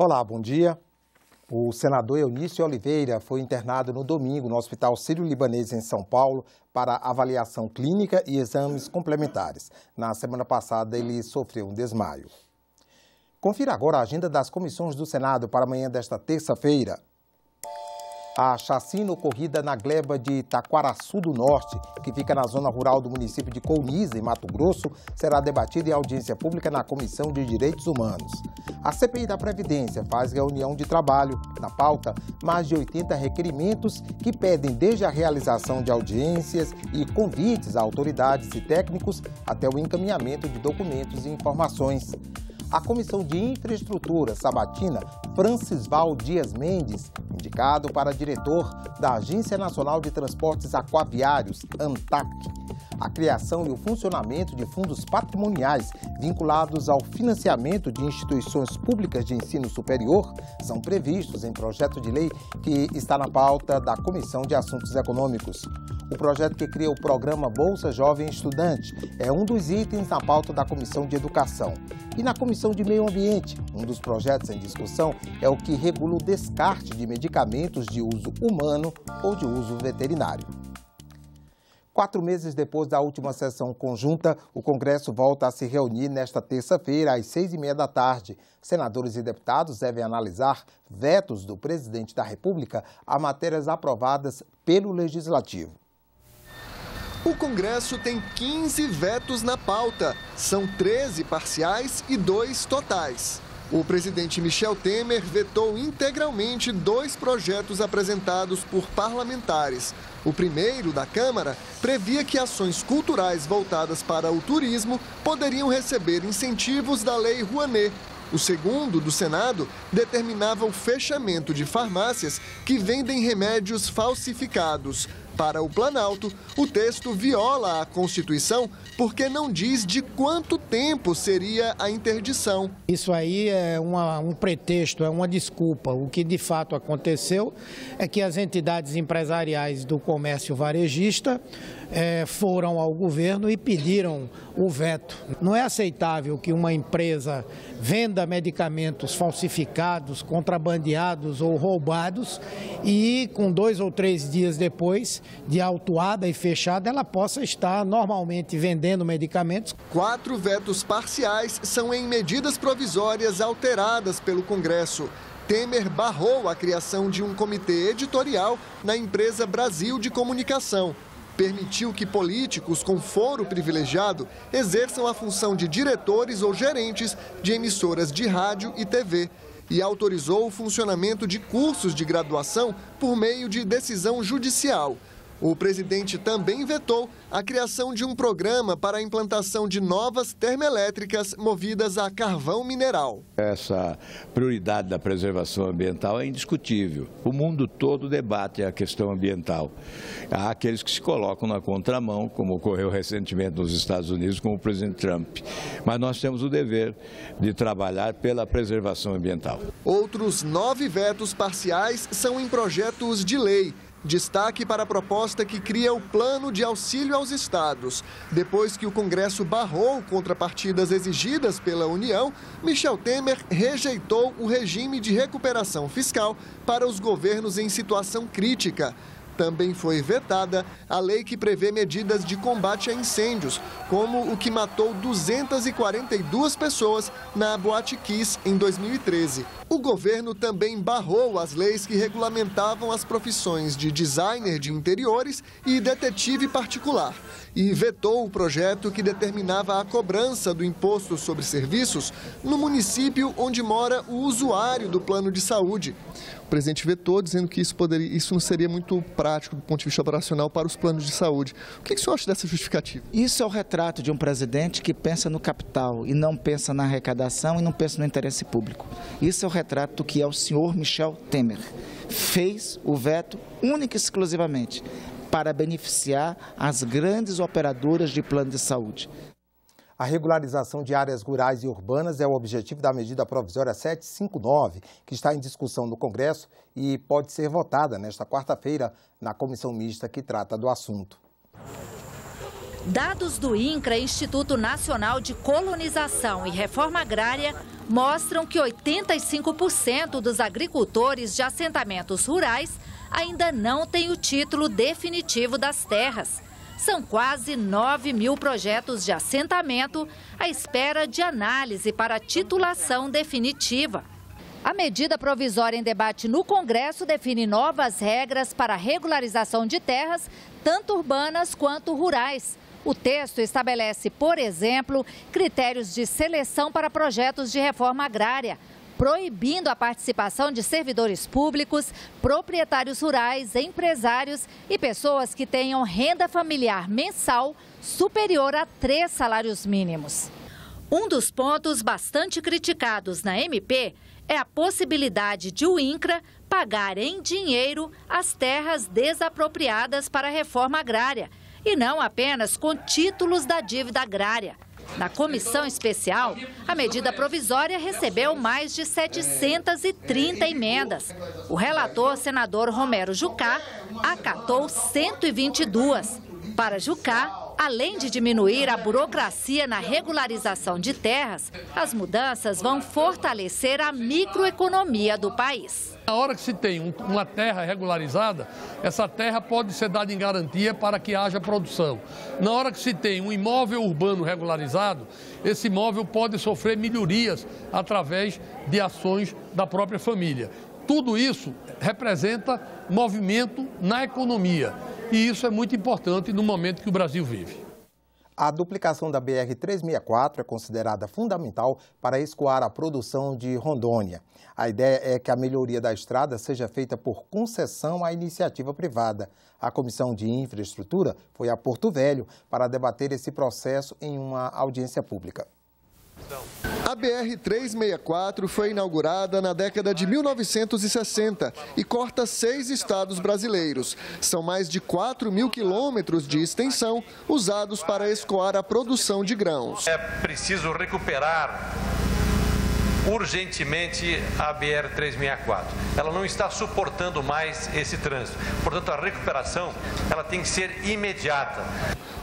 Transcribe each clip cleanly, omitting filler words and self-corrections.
Olá, bom dia. O senador Eunício Oliveira foi internado no domingo no Hospital Sírio-Libanês em São Paulo para avaliação clínica e exames complementares. Na semana passada, ele sofreu um desmaio. Confira agora a agenda das comissões do Senado para amanhã desta terça-feira. A chacina ocorrida na gleba de Taquaraçu do Norte, que fica na zona rural do município de Colniza, em Mato Grosso, será debatida em audiência pública na Comissão de Direitos Humanos. A CPI da Previdência faz reunião de trabalho. Na pauta, mais de 80 requerimentos que pedem desde a realização de audiências e convites a autoridades e técnicos até o encaminhamento de documentos e informações. A Comissão de Infraestrutura sabatina Francisval Dias Mendes, indicado para diretor da Agência Nacional de Transportes Aquaviários, ANTAC. A criação e o funcionamento de fundos patrimoniais vinculados ao financiamento de instituições públicas de ensino superior são previstos em projeto de lei que está na pauta da Comissão de Assuntos Econômicos. O projeto que cria o programa Bolsa Jovem Estudante é um dos itens na pauta da Comissão de Educação. E na Comissão de Meio Ambiente, um dos projetos em discussão é o que regula o descarte de medicamentos de uso humano ou de uso veterinário. 4 meses depois da última sessão conjunta, o Congresso volta a se reunir nesta terça-feira, às 6h30 da tarde. Senadores e deputados devem analisar vetos do presidente da República a matérias aprovadas pelo Legislativo. O Congresso tem 15 vetos na pauta. São 13 parciais e 2 totais. O presidente Michel Temer vetou integralmente 2 projetos apresentados por parlamentares. O primeiro, da Câmara, previa que ações culturais voltadas para o turismo poderiam receber incentivos da Lei Rouanet. O segundo, do Senado, determinava o fechamento de farmácias que vendem remédios falsificados. Para o Planalto, o texto viola a Constituição porque não diz de quanto tempo seria a interdição. Isso aí é um pretexto, é uma desculpa. O que de fato aconteceu é que as entidades empresariais do comércio varejista foram ao governo e pediram o veto. Não é aceitável que uma empresa venda medicamentos falsificados, contrabandeados ou roubados e com 2 ou 3 dias depois de autuada e fechada, ela possa estar normalmente vendendo medicamentos. 4 vetos parciais são em medidas provisórias alteradas pelo Congresso. Temer barrou a criação de um comitê editorial na empresa Brasil de Comunicação. Permitiu que políticos com foro privilegiado exerçam a função de diretores ou gerentes de emissoras de rádio e TV. E autorizou o funcionamento de cursos de graduação por meio de decisão judicial. O presidente também vetou a criação de um programa para a implantação de novas termoelétricas movidas a carvão mineral. Essa prioridade da preservação ambiental é indiscutível. O mundo todo debate a questão ambiental. Há aqueles que se colocam na contramão, como ocorreu recentemente nos Estados Unidos com o presidente Trump. Mas nós temos o dever de trabalhar pela preservação ambiental. Outros 9 vetos parciais são em projetos de lei. Destaque para a proposta que cria o plano de auxílio aos estados. Depois que o Congresso barrou contrapartidas exigidas pela União, Michel Temer rejeitou o regime de recuperação fiscal para os governos em situação crítica. Também foi vetada a lei que prevê medidas de combate a incêndios, como o que matou 242 pessoas na Boate Kiss em 2013. O governo também barrou as leis que regulamentavam as profissões de designer de interiores e detetive particular. E vetou o projeto que determinava a cobrança do imposto sobre serviços no município onde mora o usuário do plano de saúde. O presidente vetou, dizendo que isso não seria muito prático do ponto de vista operacional para os planos de saúde. O que o senhor acha dessa justificativa? Isso é o retrato de um presidente que pensa no capital e não pensa na arrecadação e não pensa no interesse público. Isso é o retrato do que é o senhor Michel Temer. Fez o veto única e exclusivamente para beneficiar as grandes operadoras de plano de saúde. A regularização de áreas rurais e urbanas é o objetivo da medida provisória 759, que está em discussão no Congresso e pode ser votada nesta quarta-feira na comissão mista que trata do assunto. Dados do INCRA, Instituto Nacional de Colonização e Reforma Agrária, mostram que 85% dos agricultores de assentamentos rurais ainda não têm o título definitivo das terras. São quase 9 mil projetos de assentamento à espera de análise para titulação definitiva. A medida provisória em debate no Congresso define novas regras para a regularização de terras, tanto urbanas quanto rurais. O texto estabelece, por exemplo, critérios de seleção para projetos de reforma agrária, proibindo a participação de servidores públicos, proprietários rurais, empresários e pessoas que tenham renda familiar mensal superior a 3 salários mínimos. Um dos pontos bastante criticados na MP é a possibilidade de o INCRA pagar em dinheiro as terras desapropriadas para a reforma agrária, e não apenas com títulos da dívida agrária. Na comissão especial, a medida provisória recebeu mais de 730 emendas. O relator, senador Romero Jucá, acatou 122. Para Jucá, além de diminuir a burocracia na regularização de terras, as mudanças vão fortalecer a microeconomia do país. Na hora que se tem uma terra regularizada, essa terra pode ser dada em garantia para que haja produção. Na hora que se tem um imóvel urbano regularizado, esse imóvel pode sofrer melhorias através de ações da própria família. Tudo isso representa movimento na economia e isso é muito importante no momento que o Brasil vive. A duplicação da BR-364 é considerada fundamental para escoar a produção de Rondônia. A ideia é que a melhoria da estrada seja feita por concessão à iniciativa privada. A Comissão de Infraestrutura foi a Porto Velho para debater esse processo em uma audiência pública. A BR-364 foi inaugurada na década de 1960 e corta 6 estados brasileiros. São mais de 4 mil quilômetros de extensão usados para escoar a produção de grãos. É preciso recuperar urgentemente a BR-364. Ela não está suportando mais esse trânsito. Portanto, a recuperação ela tem que ser imediata.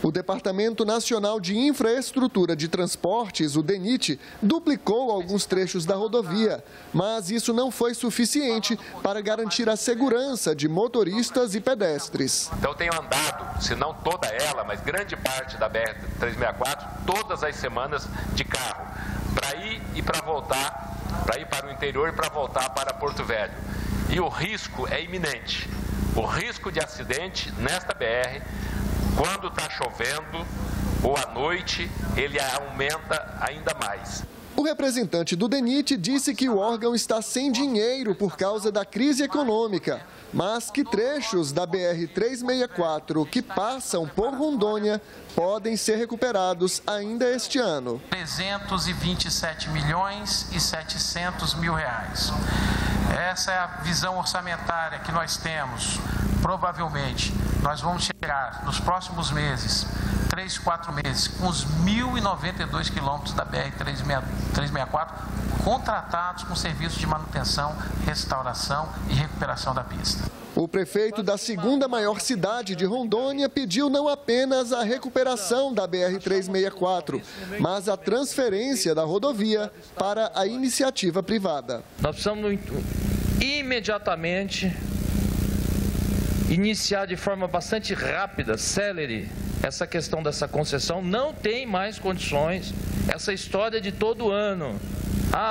O Departamento Nacional de Infraestrutura de Transportes, o DENIT, duplicou alguns trechos da rodovia, mas isso não foi suficiente para garantir a segurança de motoristas e pedestres. Então, eu tenho andado, se não toda ela, mas grande parte da BR-364, todas as semanas de carro, para ir e para voltar, para ir para o interior e para voltar para Porto Velho. E o risco é iminente. O risco de acidente nesta BR, quando está chovendo ou à noite, ele aumenta ainda mais. O representante do DENIT disse que o órgão está sem dinheiro por causa da crise econômica, mas que trechos da BR-364 que passam por Rondônia podem ser recuperados ainda este ano. 327 milhões e 700 mil reais. Essa é a visão orçamentária que nós temos. Provavelmente, nós vamos chegar nos próximos meses, 3, 4 meses, com os 1.092 quilômetros da BR-364 contratados com serviços de manutenção, restauração e recuperação da pista. O prefeito da segunda maior cidade de Rondônia pediu não apenas a recuperação da BR-364, mas a transferência da rodovia para a iniciativa privada. Nós precisamos imediatamente iniciar de forma bastante rápida, célere, essa questão dessa concessão. Não tem mais condições, essa história de todo ano.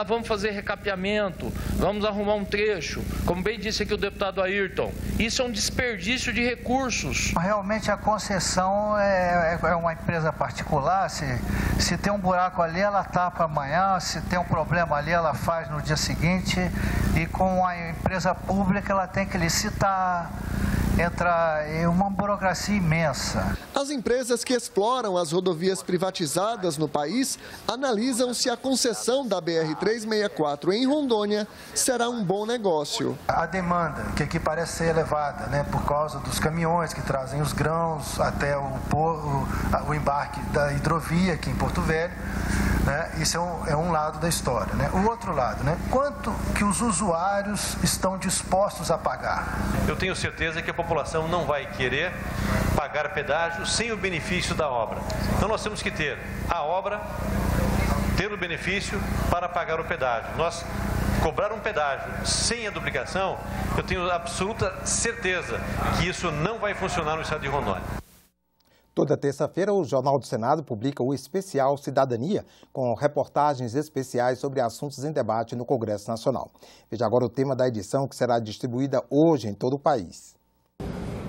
Vamos fazer recapeamento, vamos arrumar um trecho, como bem disse aqui o deputado Ayrton, isso é um desperdício de recursos. Realmente a concessão é uma empresa particular, se tem um buraco ali ela tapa amanhã, se tem um problema ali ela faz no dia seguinte, e com a empresa pública ela tem que licitar, entra em uma burocracia imensa. As empresas que exploram as rodovias privatizadas no país analisam se a concessão da BR-364 em Rondônia será um bom negócio. A demanda, que aqui parece ser elevada, né, por causa dos caminhões que trazem os grãos até o embarque da hidrovia aqui em Porto Velho, né, isso é um lado da história. Né? O outro lado, né, quanto que os usuários estão dispostos a pagar? Eu tenho certeza que a população não vai querer pagar pedágio sem o benefício da obra. Então nós temos que ter a obra ter o benefício para pagar o pedágio. Nós cobrar um pedágio sem a duplicação, eu tenho absoluta certeza que isso não vai funcionar no estado de Rondônia. Toda terça-feira, o Jornal do Senado publica o especial Cidadania, com reportagens especiais sobre assuntos em debate no Congresso Nacional. Veja agora o tema da edição, que será distribuída hoje em todo o país.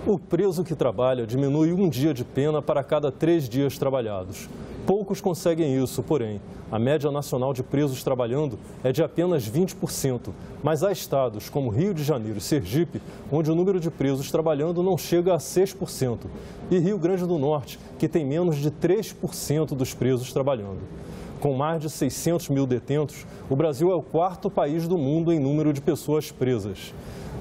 O preso que trabalha diminui um dia de pena para cada 3 dias trabalhados. Poucos conseguem isso, porém, a média nacional de presos trabalhando é de apenas 20%, mas há estados como Rio de Janeiro e Sergipe, onde o número de presos trabalhando não chega a 6%, e Rio Grande do Norte, que tem menos de 3% dos presos trabalhando. Com mais de 600 mil detentos, o Brasil é o 4º país do mundo em número de pessoas presas.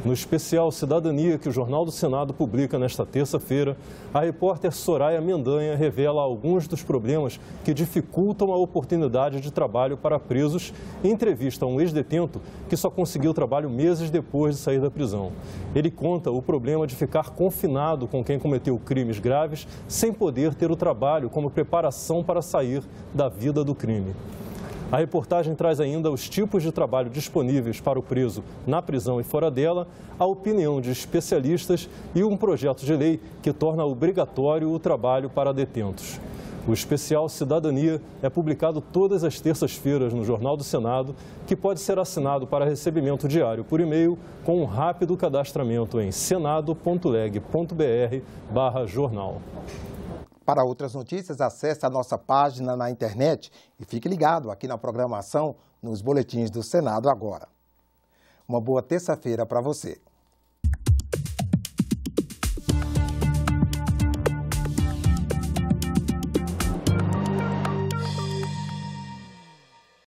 No especial Cidadania, que o Jornal do Senado publica nesta terça-feira, a repórter Soraya Mendanha revela alguns dos problemas que dificultam a oportunidade de trabalho para presos e entrevista um ex-detento que só conseguiu trabalho meses depois de sair da prisão. Ele conta o problema de ficar confinado com quem cometeu crimes graves sem poder ter o trabalho como preparação para sair da vida do crime. A reportagem traz ainda os tipos de trabalho disponíveis para o preso na prisão e fora dela, a opinião de especialistas e um projeto de lei que torna obrigatório o trabalho para detentos. O especial Cidadania é publicado todas as terças-feiras no Jornal do Senado, que pode ser assinado para recebimento diário por e-mail com um rápido cadastramento em senado.leg.br/jornal. Para outras notícias, acesse a nossa página na internet e fique ligado aqui na programação nos boletins do Senado agora. Uma boa terça-feira para você.